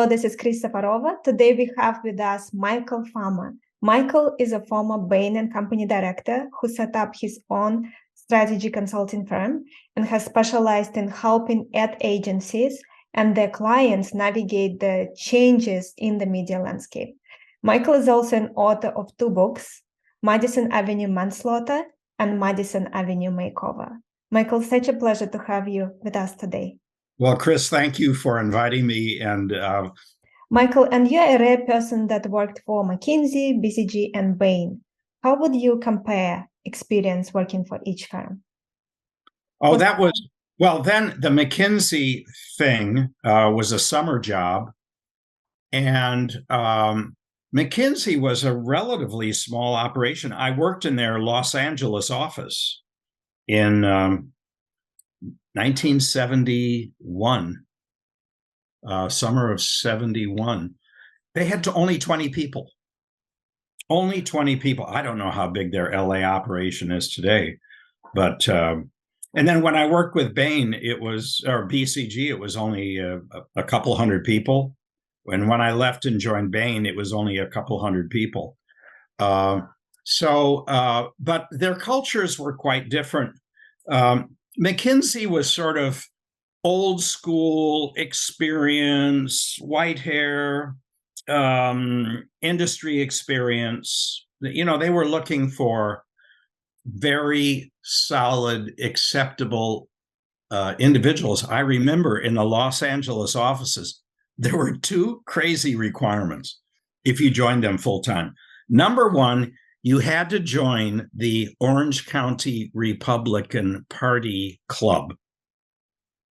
So this is Chris Safarova. Today we have with us Michael Farmer. Michael is a former Bain and Company director who set up his own strategy consulting firm and has specialized in helping ad agencies and their clients navigate the changes in the media landscape. Michael is also an author of 2 books, Madison Avenue Manslaughter and Madison Avenue Makeover. Michael, such a pleasure to have you with us today. Well, Chris, thank you for inviting me. And Michael, and you're a rare person that worked for McKinsey, BCG, and Bain. How would you compare experience working for each firm? Oh, that was, well, then the McKinsey thing was a summer job. And McKinsey was a relatively small operation. I worked in their Los Angeles office in 1971, summer of 71. They had only 20 people. Only 20 people. I don't know how big their LA operation is today, but and then when I worked with Bain, or BCG, it was only a couple hundred people. And when I left and joined Bain, it was only a couple hundred people. But their cultures were quite different. McKinsey was sort of old school experience, white hair, industry experience. You know, they were looking for very solid, acceptable individuals. I remember in the Los Angeles offices, there were 2 crazy requirements if you joined them full time. Number one, you had to join the Orange County Republican Party Club.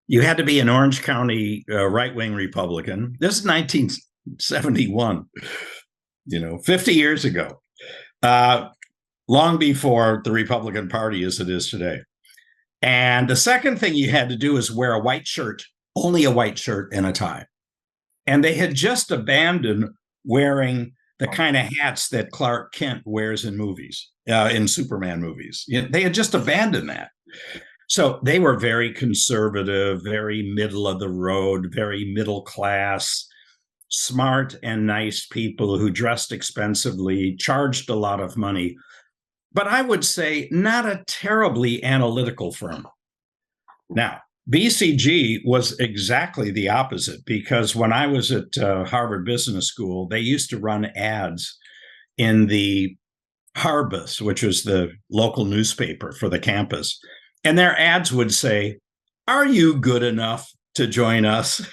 You had to be an Orange County right-wing Republican. This is 1971, 50 years ago, long before the Republican Party as it is today. And the second thing you had to do is wear a white shirt, only a white shirt and a tie. And they had just abandoned wearing the kind of hats that Clark Kent wears in movies, in Superman movies. They had just abandoned that. So they were very conservative, very middle of the road, very middle class, smart and nice people who dressed expensively, charged a lot of money. But I would say not a terribly analytical firm. Now, BCG was exactly the opposite, because when I was at Harvard Business School, they used to run ads in the Harbus, which was the local newspaper for the campus. And their ads would say, "Are you good enough to join us?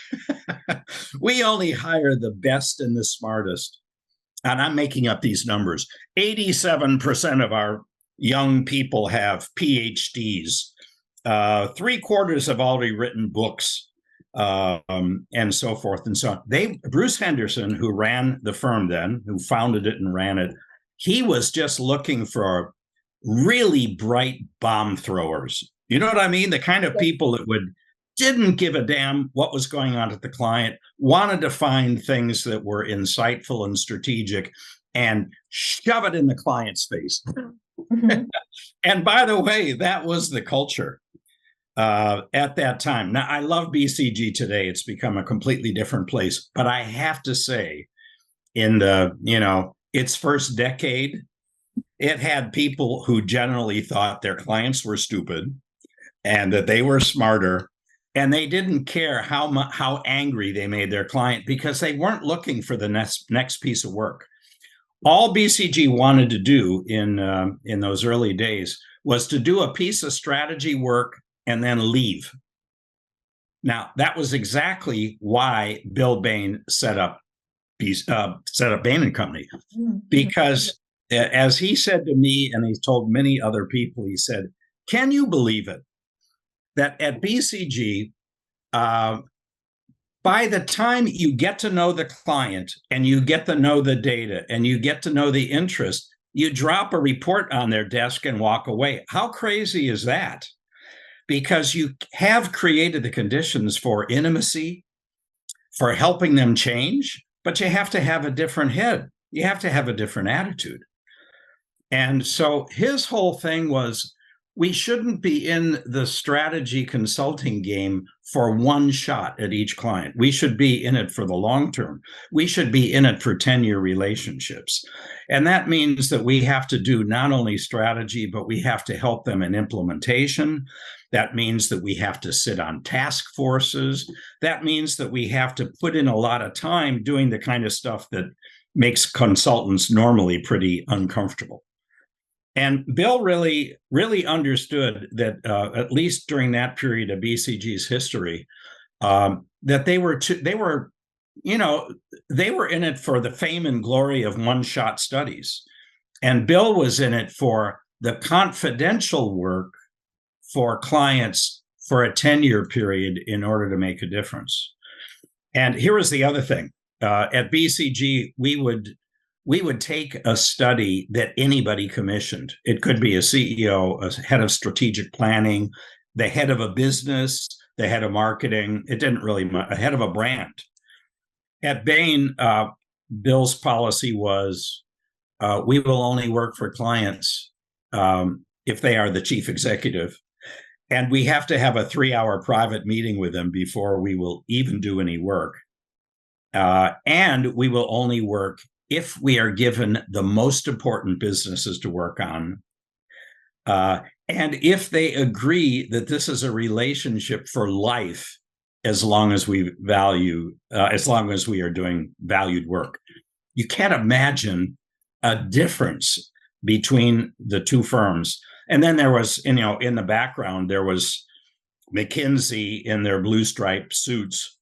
We only hire the best and the smartest." And I'm making up these numbers. 87% of our young people have PhDs. 3/4 have already written books, and so forth and so on. Bruce Henderson, who ran the firm then, who founded it and ran it, he was just looking for really bright bomb throwers. You know what I mean? The kind of people that didn't give a damn what was going on at the client, wanted to find things that were insightful and strategic and shove it in the client's face. Mm-hmm. And by the way, that was the culture at that time. Now, I love BCG today. It's become a completely different place. But I have to say, in its first decade, it had people who generally thought their clients were stupid and that they were smarter. And they didn't care how angry they made their client, because they weren't looking for the next piece of work. All BCG wanted to do in those early days was to do a piece of strategy work and then leave. Now, that was exactly why Bill Bain set up Bain and Company, because as he said to me, and he's told many other people, he said, "Can you believe it that at BCG, by the time you get to know the client and you get to know the data and you get to know the interest, you drop a report on their desk and walk away"? How crazy is that? Because you have created the conditions for intimacy, for helping them change, but you have to have a different head. You have to have a different attitude. And so his whole thing was, we shouldn't be in the strategy consulting game for one shot at each client. We should be in it for the long term. We should be in it for 10-year relationships. And that means that we have to do not only strategy, but we have to help them in implementation. That means that we have to sit on task forces. That means that we have to put in a lot of time doing the kind of stuff that makes consultants normally pretty uncomfortable. And Bill really understood that, at least during that period of BCG's history, that they were in it for the fame and glory of one-shot studies, and Bill was in it for the confidential work for clients for a 10-year period in order to make a difference. And here was the other thing: at BCG, we would take a study that anybody commissioned. It could be a CEO, a head of strategic planning, the head of a business, the head of marketing. It didn't really matter, a head of a brand. At Bain, Bill's policy was, we will only work for clients if they are the chief executive. And we have to have a 3-hour private meeting with them before we will even do any work. And we will only work if we are given the most important businesses to work on, and if they agree that this is a relationship for life, as long as we are doing valued work. You can't imagine a difference between the two firms. And then there was, in the background, there was McKinsey in their blue striped suits,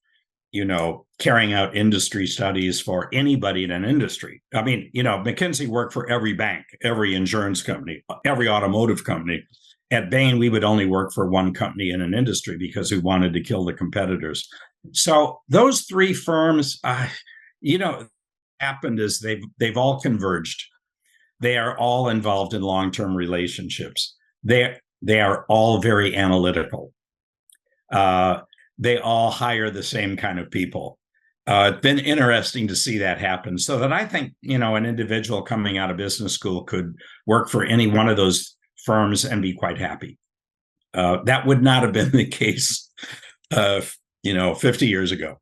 carrying out industry studies for anybody in an industry. I mean, McKinsey worked for every bank, every insurance company, every automotive company. At Bain, we would only work for one company in an industry because we wanted to kill the competitors. So those three firms, happened is they've all converged. They are all involved in long-term relationships. They are all very analytical. They all hire the same kind of people. It's been interesting to see that happen, so that I think, an individual coming out of business school could work for any one of those firms and be quite happy. That would not have been the case, 50 years ago.